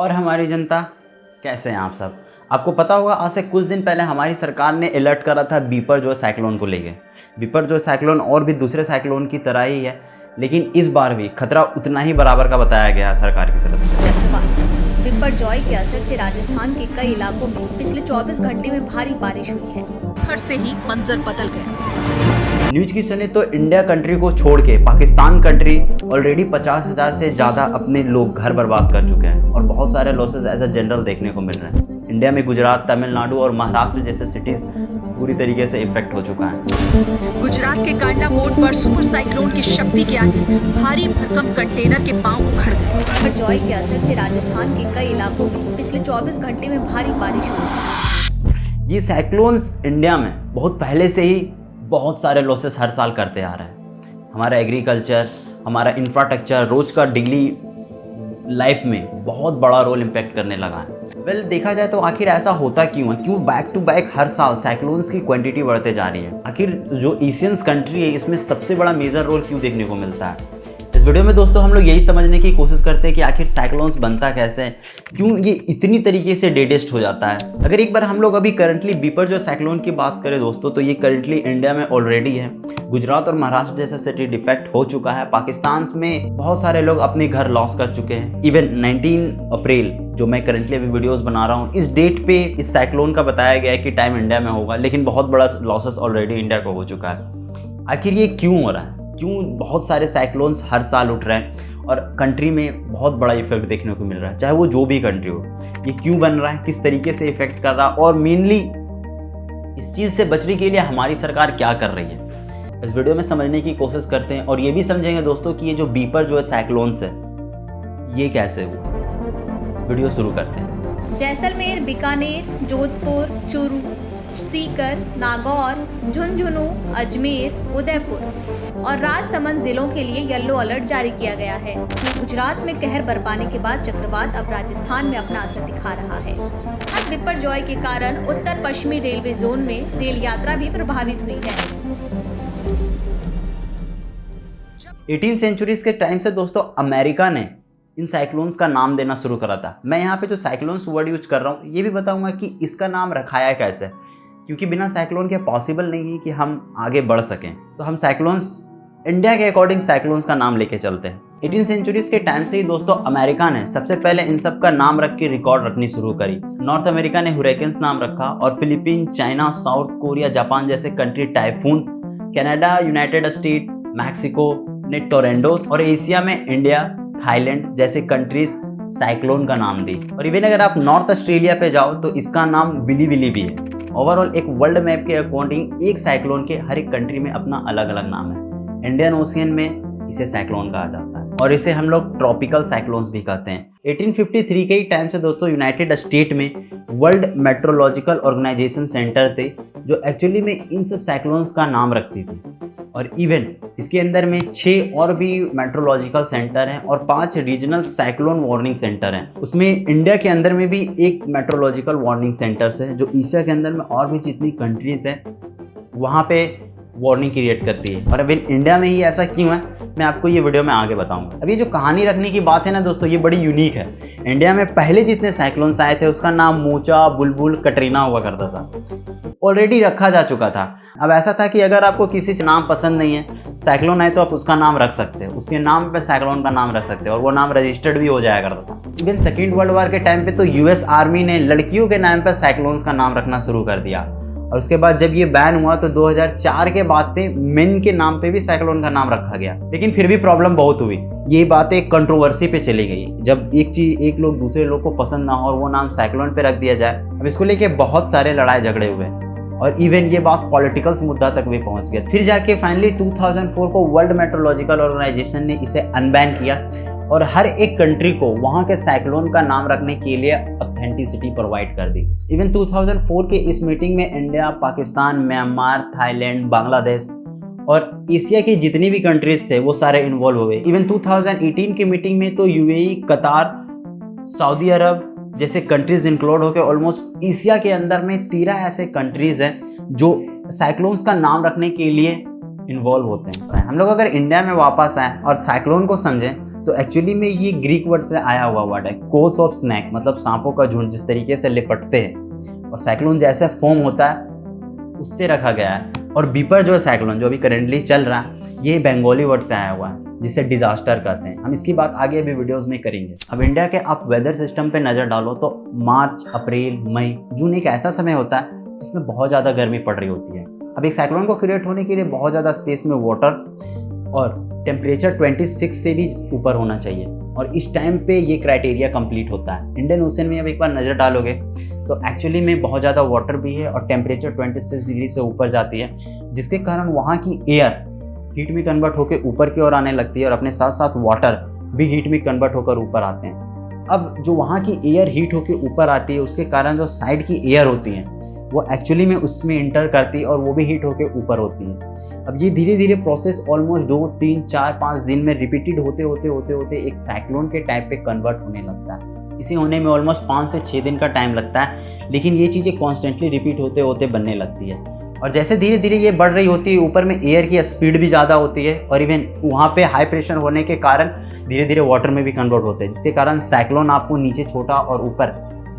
और हमारी जनता, कैसे हैं आप सब। आपको पता होगा आज से कुछ दिन पहले हमारी सरकार ने अलर्ट करा था बिपरजॉय साइक्लोन को लेके। बिपरजॉय साइक्लोन और भी दूसरे साइक्लोन की तरह ही है, लेकिन इस बार भी खतरा उतना ही बराबर का बताया गया है सरकार की तरफ से। चक्रवात बिपरजॉय के असर से राजस्थान के कई इलाकों में पिछले 24 घंटे में भारी बारिश हुई है। घर से ही मंजर बदल गया। न्यूज की सुने तो इंडिया कंट्री को छोड़ के पाकिस्तान कंट्री ऑलरेडी 50,000 से ज़्यादा अपने लोग घर बर्बाद कर चुके हैं और बहुत सारे लॉसेस एज अ जनरल देखने को मिल रहे हैं। इंडिया में गुजरात, तमिलनाडु और महाराष्ट्र जैसे सिटीज़ पूरी तरीके से इफेक्ट हो चुका है। गुजरात के कांडा पोर्ट पर सुपर साइक्लोन की शक्ति के आगे भारी भरकम कंटेनर के पांव उखड़ गए। बिपरजॉय के असर से राजस्थान के कई इलाकों में पिछले 24 घंटे में भारी बारिश हुई है। ये साइक्लोन्स इंडिया में बहुत पहले से ही बहुत सारे लॉसेस हर साल करते आ रहे हैं। हमारा एग्रीकल्चर, हमारा इंफ्रास्ट्रक्चर, रोज का डेली लाइफ में बहुत बड़ा रोल इम्पैक्ट करने लगा है। देखा जाए तो आखिर ऐसा होता क्यों है, क्यों बैक टू बैक हर साल साइक्लोन्स की क्वांटिटी बढ़ते जा रही है। आखिर जो एशियंस कंट्री है इसमें सबसे बड़ा मेजर रोल क्यों देखने को मिलता है। इस वीडियो में दोस्तों हम लोग यही समझने की कोशिश करते हैं कि आखिर साइक्लोन्स बनता कैसे है, क्यों ये इतनी तरीके से डेडेस्ट हो जाता है। अगर एक बार हम लोग अभी करंटली बिपरजॉय साइक्लोन की बात करें दोस्तों, तो ये करंटली इंडिया में ऑलरेडी है। गुजरात और महाराष्ट्र जैसा सिटी डिफेक्ट हो चुका है। पाकिस्तान में बहुत सारे लोग अपने घर लॉस कर चुके हैं। इवन 19 अप्रैल जो मैं करंटली अभी वीडियोस बना रहा हूँ, इस डेट पे इस साइक्लोन का बताया गया है कि टाइम इंडिया में होगा, लेकिन बहुत बड़ा लॉसेस ऑलरेडी इंडिया को हो चुका है। आखिर ये क्यों हो रहा है, क्यों बहुत सारे साइक्लोन्स हर साल उठ रहे हैं और कंट्री में बहुत बड़ा इफेक्ट देखने को मिल रहा है, चाहे वो जो भी कंट्री हो। ये क्यों बन रहा है, किस तरीके से इफेक्ट कर रहा है और मेनली इस चीज़ से बचने के लिए हमारी सरकार क्या कर रही है, इस वीडियो में समझने की कोशिश करते हैं। और ये भी समझेंगे दोस्तों कि ये जो बिपरजॉय साइक्लोन्स है ये कैसे हुआ। वीडियो शुरू करते हैं। जैसलमेर, बीकानेर, जोधपुर, चूरू, सीकर, नागौर, झुंझुनू, अजमेर, उदयपुर और राजसमंद जिलों के लिए येलो अलर्ट जारी किया गया है। गुजरात में कहर बरपाने के बाद चक्रवात अब राजस्थान में अपना असर दिखा रहा है। अब बिपरजॉय के कारण उत्तर पश्चिमी रेलवे जोन में रेल यात्रा भी प्रभावित हुई है। 18 सेंचुरीज के टाइम से दोस्तों अमेरिका ने इन साइक्लोन्स का नाम देना शुरू करा था। मैं यहाँ पे जो साइक्लोन्स वर्ड यूज कर रहा हूँ ये भी बताऊंगा कि इसका नाम रखाया कैसे, क्योंकि बिना साइक्लोन के पॉसिबल नहीं है कि हम आगे बढ़ सकें। तो हम साइक्लोन्स इंडिया के अकॉर्डिंग साइक्लोन्स का नाम लेके चलते हैं। 18 सेंचुरीज के टाइम से ही दोस्तों अमेरिका ने सबसे पहले इन सब का नाम रख के रिकॉर्ड रखनी शुरू करी। नॉर्थ अमेरिका ने हुरिकेन्स नाम रखा और Philippine, China, South Korea, Japan जैसे country typhoons, Canada, United State, Mexico ने टोरेंडोस और एशिया में इंडिया, थाईलैंड जैसे कंट्रीज साइक्लोन का नाम दी। और इवन अगर आप नॉर्थ ऑस्ट्रेलिया पे जाओ तो इसका नाम विली विली भी है। ओवरऑल एक वर्ल्ड मैप के अकॉर्डिंग एक साइक्लोन के हर एक कंट्री में अपना अलग अलग नाम है। इंडियन ओशियन में इसे साइक्लोन कहा जाता है और इसे हम लोग ट्रॉपिकल साइक्लोन्स भी कहते हैं। 1853 के ही टाइम से दोस्तों यूनाइटेड स्टेट में वर्ल्ड मेट्रोलॉजिकल ऑर्गेनाइजेशन सेंटर थे जो एक्चुअली में इन सब साइक्लोन्स का नाम रखती थी। और इवन इसके अंदर में 6 और भी मेट्रोलॉजिकल सेंटर हैं और 5 रीजनल साइक्लोन वार्निंग सेंटर हैं। उसमें इंडिया के अंदर में भी एक मेट्रोलॉजिकल वार्निंग सेंटर्स है जो एशिया के अंदर में और भी जितनी कंट्रीज हैं वहाँ पे वार्निंग क्रिएट करती है। और अभी इंडिया में ही ऐसा क्यों है मैं आपको ये वीडियो में आगे बताऊंगा। अब ये जो कहानी रखने की बात है ना दोस्तों, ये बड़ी यूनिक है। इंडिया में पहले जितने साइक्लोन्स आए थे उसका नाम मोचा, बुलबुल, कटरीना हुआ करता था, ऑलरेडी रखा जा चुका था। अब ऐसा था कि अगर आपको किसी से नाम पसंद नहीं है, साइक्लोन आए तो आप उसका नाम रख सकते हो, उसके नाम पे साइक्लोन का नाम रख सकते हो और वो नाम रजिस्टर्ड भी हो जाया करता था। इवन सेकेंड वर्ल्ड वॉर के टाइम पे तो यूएस आर्मी ने लड़कियों के नाम पर साइक्लोन्स का नाम रखना शुरू कर दिया। और उसके बाद जब ये बैन हुआ तो 2004 के बाद से मेन के नाम पे भी साइक्लोन का नाम रखा गया। लेकिन फिर भी प्रॉब्लम बहुत हुई। ये बात एक कंट्रोवर्सी पे चली गई। जब एक चीज एक लोग दूसरे लोग को पसंद ना हो और वो नाम साइक्लोन पे रख दिया जाए, अब इसको लेके बहुत सारे लड़ाई झगड़े हुए और इवन ये बात पॉलिटिकल मुद्दा तक भी पहुंच गया। फिर जाके फाइनली 2004 को वर्ल्ड मेट्रोलॉजिकल ऑर्गेनाइजेशन ने इसे अनबैन किया और हर एक कंट्री को वहाँ के साइक्लोन का नाम रखने के लिए ऑथेंटिसिटी प्रोवाइड कर दी। इवन 2004 के इस मीटिंग में India, Pakistan, Myanmar, Thailand, Bangladesh और एशिया की जितनी भी कंट्रीज थे वो सारे इन्वॉल्व हुए। इवन 2018 की मीटिंग में तो यूएई, कतार, सऊदी अरब जैसे कंट्रीज इंक्लूड होकर ऑलमोस्ट एशिया के अंदर में 13 ऐसे कंट्रीज हैं जो साइक्लोन्स का नाम रखने के लिए इन्वॉल्व होते हैं। हम लोग अगर इंडिया में वापस आए और साइक्लोन को समझें तो एक्चुअली में ये ग्रीक वर्ड से आया हुआ वर्ड है, कोल्स ऑफ स्नैक, मतलब सांपों का झुंड जिस तरीके से लिपटते हैं और साइक्लोन जैसे फॉर्म होता है उससे रखा गया है। और बीपर जो है साइक्लोन जो अभी करेंटली चल रहा है, ये बंगाली वर्ड से आया हुआ है जिसे डिजास्टर कहते हैं। हम इसकी बात आगे अभी वीडियोस में करेंगे। अब इंडिया के आप वेदर सिस्टम पे नज़र डालो तो मार्च, अप्रैल, मई, जून एक ऐसा समय होता है जिसमें बहुत ज़्यादा गर्मी पड़ रही होती है। अब एक साइक्लोन को क्रिएट होने के लिए बहुत ज़्यादा स्पेस में वाटर और टेम्परेचर 26 से भी ऊपर होना चाहिए, और इस टाइम पे ये क्राइटेरिया कंप्लीट होता है। इंडियन ओशन में अब एक बार नज़र डालोगे तो एक्चुअली में बहुत ज़्यादा वाटर भी है और टेम्परेचर 26 डिग्री से ऊपर जाती है, जिसके कारण वहाँ की एयर हीट में कन्वर्ट होकर ऊपर की ओर आने लगती है और अपने साथ साथ वाटर भी हीट में कन्वर्ट होकर ऊपर आते हैं। अब जो वहाँ की एयर हीट होकर ऊपर आती है उसके कारण जो साइड की एयर होती है वो एक्चुअली में उसमें इंटर करती है और वो भी हीट होकर ऊपर होती है। अब ये धीरे धीरे प्रोसेस ऑलमोस्ट 2, 3, 4, 5 दिन में रिपीटेड होते एक साइक्लोन के टाइप पे कन्वर्ट होने लगता है। इसे होने में ऑलमोस्ट 5 से 6 दिन का टाइम लगता है, लेकिन ये चीज़ें कॉन्स्टेंटली रिपीट होते बनने लगती है। और जैसे धीरे धीरे ये बढ़ रही होती है, ऊपर में एयर की स्पीड भी ज़्यादा होती है और इवन वहाँ पे हाई प्रेशर होने के कारण धीरे धीरे वाटर में भी कन्वर्ट होते हैं, जिसके कारण साइक्लोन आपको नीचे छोटा और ऊपर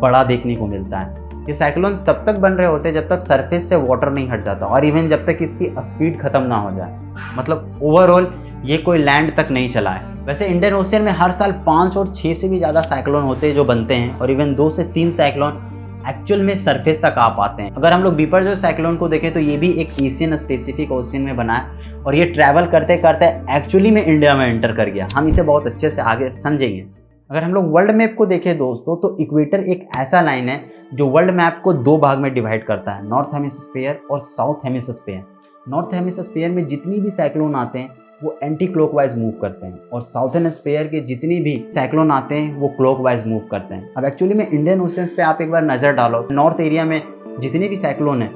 बड़ा देखने को मिलता है। ये साइक्लोन तब तक बन रहे होते हैं जब तक सरफेस से वाटर नहीं हट जाता और इवन जब तक इसकी स्पीड खत्म ना हो जाए, मतलब ओवरऑल ये कोई लैंड तक नहीं चला है। वैसे इंडियन ओशियन में हर साल 5 और 6 से भी ज़्यादा साइक्लोन होते हैं जो बनते हैं, और इवन 2 से 3 साइक्लोन एक्चुअल में सरफेस तक आ पाते हैं। अगर हम लोग बीपर जो साइक्लोन को देखें तो ये भी एक एशियन स्पेसिफिक ओशियन में बना है और ये ट्रैवल करते करते एक्चुअली में इंडिया में एंटर कर गया। हम इसे बहुत अच्छे से आगे समझेंगे। अगर हम लोग वर्ल्ड मैप को देखें दोस्तों तो इक्वेटर एक ऐसा लाइन है जो वर्ल्ड मैप को 2 भाग में डिवाइड करता है, नॉर्थ हेमिस्फीयर और साउथ हेमिस्फीयर। नॉर्थ हेमिस्फीयर में जितनी भी साइक्लोन आते हैं वो एंटी क्लॉकवाइज मूव करते हैं और साउथ हेमिस्फीयर के जितनी भी साइक्लोन आते हैं वो क्लॉकवाइज मूव करते हैं। अब एक्चुअली में इंडियन ओशियंस पे आप एक बार नज़र डालो, नॉर्थ एरिया में जितने भी साइक्लोन हैं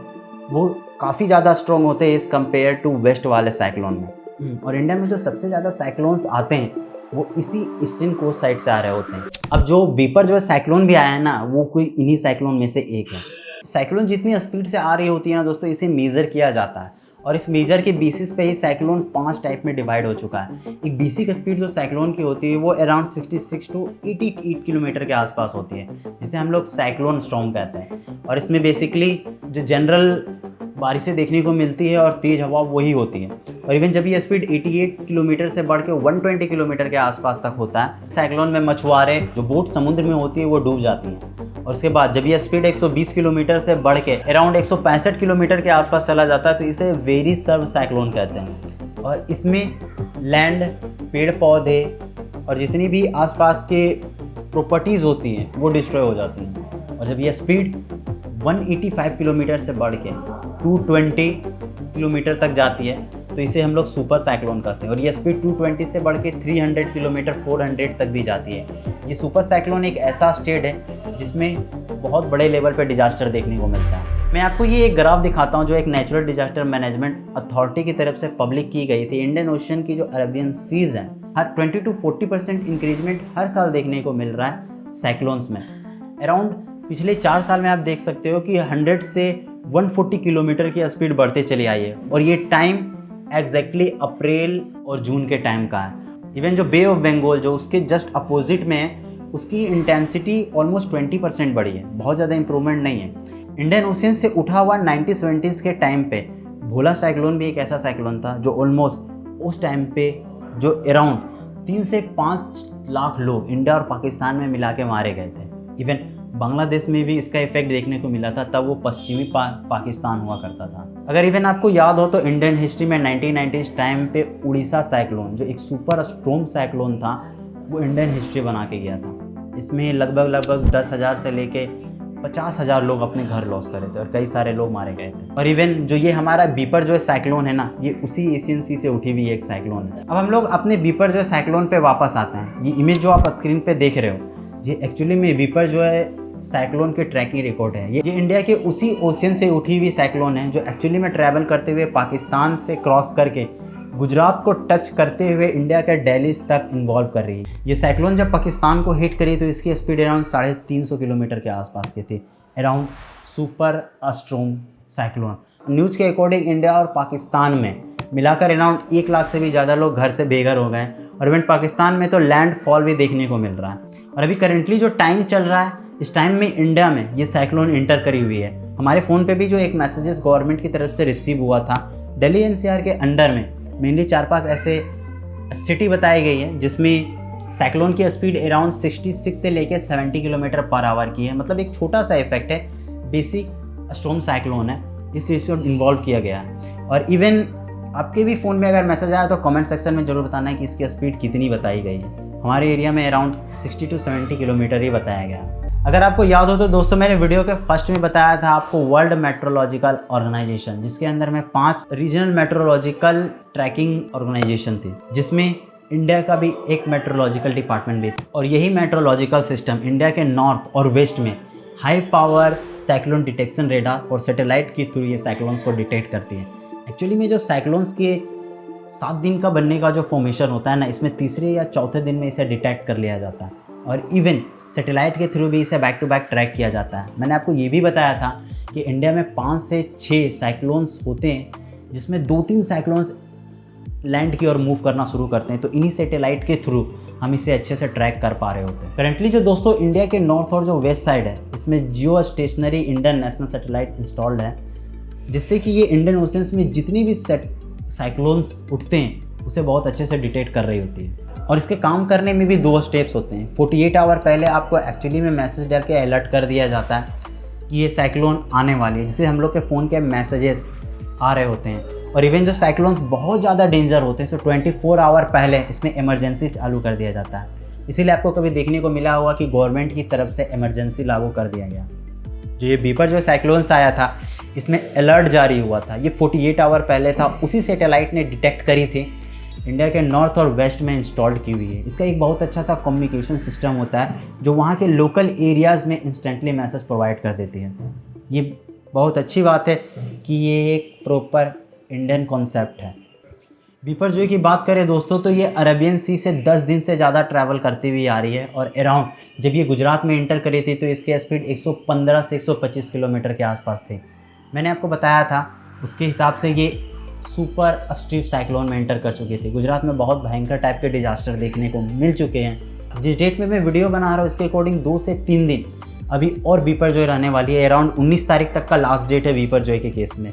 वो काफ़ी ज़्यादा स्ट्रॉन्ग होते हैं इस कंपेयर टू वेस्ट वाले साइक्लोन में। और इंडिया में जो सबसे ज़्यादा साइक्लोन्स आते हैं वो इसी ईस्टर्न कोस्ट साइड से आ रहे होते हैं। अब जो बीपर जो है साइक्लोन भी आया है ना, वो कोई इन्हीं साइक्लोन में से एक है। साइक्लोन जितनी स्पीड से आ रही होती है ना दोस्तों, इसे मेज़र किया जाता है और इस मेजर के बेसिस पे ही साइक्लोन 5 टाइप में डिवाइड हो चुका है। एक बेसिक स्पीड जो साइक्लोन की होती है वो अराउंड 66 टू 88 किलोमीटर के आसपास होती है, जिसे हम लोग साइक्लोन स्टॉर्म कहते हैं। और इसमें बेसिकली जो जनरल बारिशें देखने को मिलती है और तेज़ हवा वही होती है। और इवन जब ये स्पीड 88 किलोमीटर से बढ़ के 120 किलोमीटर के आसपास तक होता है, साइक्लोन में मछुआरे जो बोट समुद्र में होती है वो डूब जाती हैं। और उसके बाद जब ये स्पीड 120 किलोमीटर से बढ़ के अराउंड 165 किलोमीटर के आसपास चला जाता है तो इसे वेरी सर्व साइक्लोन कहते हैं। और इसमें लैंड, पेड़ पौधे और जितनी भी आसपास के प्रॉपर्टीज़ होती हैं वो डिस्ट्रॉय हो जाती हैं। और जब ये स्पीड 185 किलोमीटर से बढ़ के 220 किलोमीटर तक जाती है तो इसे हम लोग सुपर साइक्लोन कहते हैं। और ये स्पीड 220 से बढ़ के 300 किलोमीटर 400 तक भी जाती है। ये सुपर साइक्लोन एक ऐसा स्टेट है जिसमें बहुत बड़े लेवल पे डिजास्टर देखने को मिलता है। मैं आपको ये एक ग्राफ दिखाता हूँ जो एक नेचुरल डिजास्टर मैनेजमेंट अथॉरिटी की तरफ से पब्लिक की गई थी। इंडियन ओशन की जो अरेबियन सीज हैं, हर 20 to 40% इंक्रीजमेंट हर साल देखने को मिल रहा है साइक्लोन्स में। अराउंड पिछले 4 साल में आप देख सकते हो कि 100 से 140 किलोमीटर की स्पीड बढ़ते चली आई है। और ये टाइम एग्जैक्टली अप्रैल और जून के टाइम का है। इवन जो बे ऑफ बंगाल जो उसके जस्ट अपोजिट में है, उसकी इंटेंसिटी ऑलमोस्ट 20% बढ़ी है, बहुत ज़्यादा इंप्रूवमेंट नहीं है। इंडियन ओशियन से उठा हुआ 1970s के टाइम पे भोला साइक्लोन भी एक ऐसा साइक्लोन था जो ऑलमोस्ट उस टाइम पे जो अराउंड 3 से 5 लाख लोग इंडिया और पाकिस्तान में मिला के मारे गए थे। इवन बांग्लादेश में भी इसका इफेक्ट देखने को मिला था, तब वो पश्चिमी पाकिस्तान हुआ करता था। अगर इवन आपको याद हो तो इंडियन हिस्ट्री में 1990s टाइम पे उड़ीसा साइक्लोन जो एक सुपर स्ट्रॉन्ग साइक्लोन था वो इंडियन हिस्ट्री बना के गया था। इसमें लगभग 10,000 से लेके 50,000 लोग अपने घर लॉस करे थे और कई सारे लोग मारे गए थे। और इवन जो ये हमारा बीपर जो है साइक्लोन है ना, ये उसी एशियन सी से उठी हुई एक साइक्लोन है। अब हम लोग अपने बीपर जो है साइक्लोन पे वापस आते हैं। ये इमेज जो आप स्क्रीन पे देख रहे हो, ये एक्चुअली में बीपर जो है साइक्लोन के ट्रैकिंग रिकॉर्ड है। ये इंडिया के उसी ओशियन से उठी हुई साइक्लोन है जो एक्चुअली में ट्रैवल करते हुए पाकिस्तान से क्रॉस करके गुजरात को टच करते हुए इंडिया के दिल्ली तक इन्वॉल्व कर रही है। ये साइक्लोन जब पाकिस्तान को हिट करी तो इसकी स्पीड अराउंड 350 किलोमीटर के आसपास की थी। Around super strong cyclone. News के अकॉर्डिंग इंडिया और पाकिस्तान में मिलाकर अराउंड 1 लाख से भी ज़्यादा लोग घर से बेघर हो गए हैं। और इवन पाकिस्तान में तो लैंडफॉल भी देखने को मिल रहा है। और अभी करेंटली जो टाइम चल रहा है, इस टाइम में इंडिया में ये साइक्लोन इंटर करी हुई है। हमारे फ़ोन पे भी जो एक मैसेजेस गवर्नमेंट की तरफ से रिसीव हुआ था, दिल्ली एनसीआर के अंडर में मेनली 4-5 ऐसे सिटी बताई गई है जिसमें साइक्लोन की स्पीड अराउंड 66 से लेकर 70 किलोमीटर पर आवर की है। मतलब एक छोटा सा इफेक्ट है, बेसिक स्टॉर्म साइक्लोन है, इस चीज़ को इन्वॉल्व किया गया है। और इवन आपके भी फ़ोन में अगर मैसेज आया तो कमेंट सेक्शन में ज़रूर बताना है कि इसकी स्पीड कितनी बताई गई है। हमारे एरिया में अराउंड 60 to 70 किलोमीटर ही बताया गया है। अगर आपको याद हो तो दोस्तों, मैंने वीडियो के फर्स्ट में बताया था आपको वर्ल्ड मेट्रोलॉजिकल ऑर्गेनाइजेशन, जिसके अंदर में 5 रीजनल मेट्रोलॉजिकल ट्रैकिंग ऑर्गेनाइजेशन थी, जिसमें इंडिया का भी एक मेट्रोलॉजिकल डिपार्टमेंट भी था। और यही मेट्रोलॉजिकल सिस्टम इंडिया के नॉर्थ और वेस्ट में high power cyclone detection radar और सैटेलाइट के थ्रू ये साइक्लोन्स को डिटेक्ट करती है। एक्चुअली में जो साइक्लोन्स के 7 दिन का बनने का जो फॉर्मेशन होता है ना, इसमें तीसरे या चौथे दिन में इसे डिटेक्ट कर लिया जाता है। और इवन सैटेलाइट के थ्रू भी इसे बैक टू बैक ट्रैक किया जाता है। मैंने आपको ये भी बताया था कि इंडिया में 5 से 6 साइक्लोन्स होते हैं, जिसमें 2-3 साइक्लोन्स लैंड की ओर मूव करना शुरू करते हैं। तो इन्हीं सैटेलाइट के थ्रू हम इसे अच्छे से ट्रैक कर पा रहे होते हैं। करेंटली जो दोस्तों इंडिया के नॉर्थ और जो वेस्ट साइड है, इसमें जियो stationery Indian national satellite installed है, जिससे कि ये इंडियन ओशंस में जितनी भी साइक्लोन्स उठते हैं उसे बहुत अच्छे से डिटेक्ट कर रही होती है। और इसके काम करने में भी 2 स्टेप्स होते हैं। 48 आवर पहले आपको एक्चुअली में मैसेज डाल के अलर्ट कर दिया जाता है कि ये साइक्लोन आने वाली है, जिससे हम लोग के फ़ोन के मैसेजेस आ रहे होते हैं। और इवन जो साइक्लोन्स बहुत ज़्यादा डेंजर होते हैं, तो 24 आवर पहले इसमें इमरजेंसी चालू कर दिया जाता है। इसीलिए आपको कभी देखने को मिला होगा कि गवर्नमेंट की तरफ से इमरजेंसी लागू कर दिया गया। जो ये बीपर जो साइक्लोन्स आया था, इसमें अलर्ट जारी हुआ था, ये 48 आवर पहले था, उसी सैटेलाइट ने डिटेक्ट करी थी, इंडिया के नॉर्थ और वेस्ट में इंस्टॉल्ड की हुई है। इसका एक बहुत अच्छा सा कम्युनिकेशन सिस्टम होता है जो वहाँ के लोकल एरियाज़ में इंस्टेंटली मैसेज प्रोवाइड कर देती है। ये बहुत अच्छी बात है कि ये एक प्रॉपर इंडियन कॉन्सेप्ट है। बीपर जोई की बात करें दोस्तों, तो ये अरेबियन सी से 10 दिन से ज़्यादा ट्रैवल करती हुई आ रही है। और अराउंड जब ये गुजरात में इंटर करी थी तो इसकी स्पीड 115 से 125 किलोमीटर के आसपास थी। मैंने आपको बताया था उसके हिसाब से ये सुपर स्ट्रीप साइक्लोन में इंटर कर चुकी थी। गुजरात में बहुत भयंकर टाइप के डिजास्टर देखने को मिल चुके हैं। जिस डेट में मैं वीडियो बना रहा हूँ इसके अकॉर्डिंग 2 से 3 दिन अभी और बीपर जोई रहने वाली है। अराउंड 19 तारीख तक का लास्ट डेट है बीपर जोई के केस में।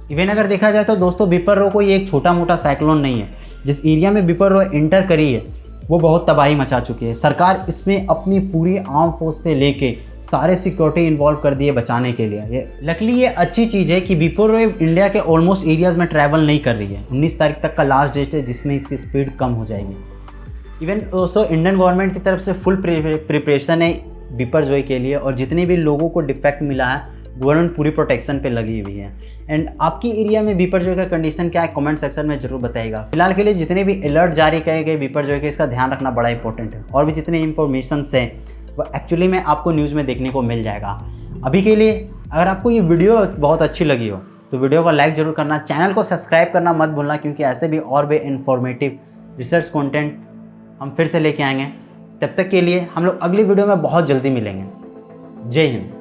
इवन अगर देखा जाए तो दोस्तों, बीपर रो कोई एक छोटा मोटा साइक्लोन नहीं है। जिस एरिया में बीपर रो इंटर करी है वो बहुत तबाही मचा चुकी है। सरकार इसमें अपनी पूरी आर्म फोर्स से लेके सारे सिक्योरिटी इन्वॉल्व कर दिए बचाने के लिए। लकली ये अच्छी चीज़ है कि बीपर रो इंडिया के ऑलमोस्ट एरियाज़ में ट्रैवल नहीं कर रही है। 19 तारीख तक का लास्ट डेट है जिसमें इसकी स्पीड कम हो जाएगी। इवन दोस्तों, इंडियन गवर्नमेंट की तरफ से फुल प्रिपरेशन है बीपर जोई के लिए। और जितने भी लोगों को डिफेक्ट मिला है, गवर्नमेंट पूरी प्रोटेक्शन पे लगी हुई है। एंड आपकी एरिया में बीपर जोई का कंडीशन क्या है, कमेंट सेक्शन में जरूर बताइएगा। फिलहाल के लिए जितने भी अलर्ट जारी किए गए बीपर जोई के, इसका ध्यान रखना बड़ा इंपॉर्टेंट है। और भी जितने इंफॉर्मेशन हैं वो एक्चुअली में आपको न्यूज़ में देखने को मिल जाएगा। अभी के लिए अगर आपको ये वीडियो बहुत अच्छी लगी हो तो वीडियो को लाइक जरूर करना, चैनल को सब्सक्राइब करना मत भूलना, क्योंकि ऐसे भी और भी इंफॉर्मेटिव रिसर्च कंटेंट हम फिर से लेके आएंगे। तब तक के लिए हम लोग अगली वीडियो में बहुत जल्दी मिलेंगे। जय हिंद।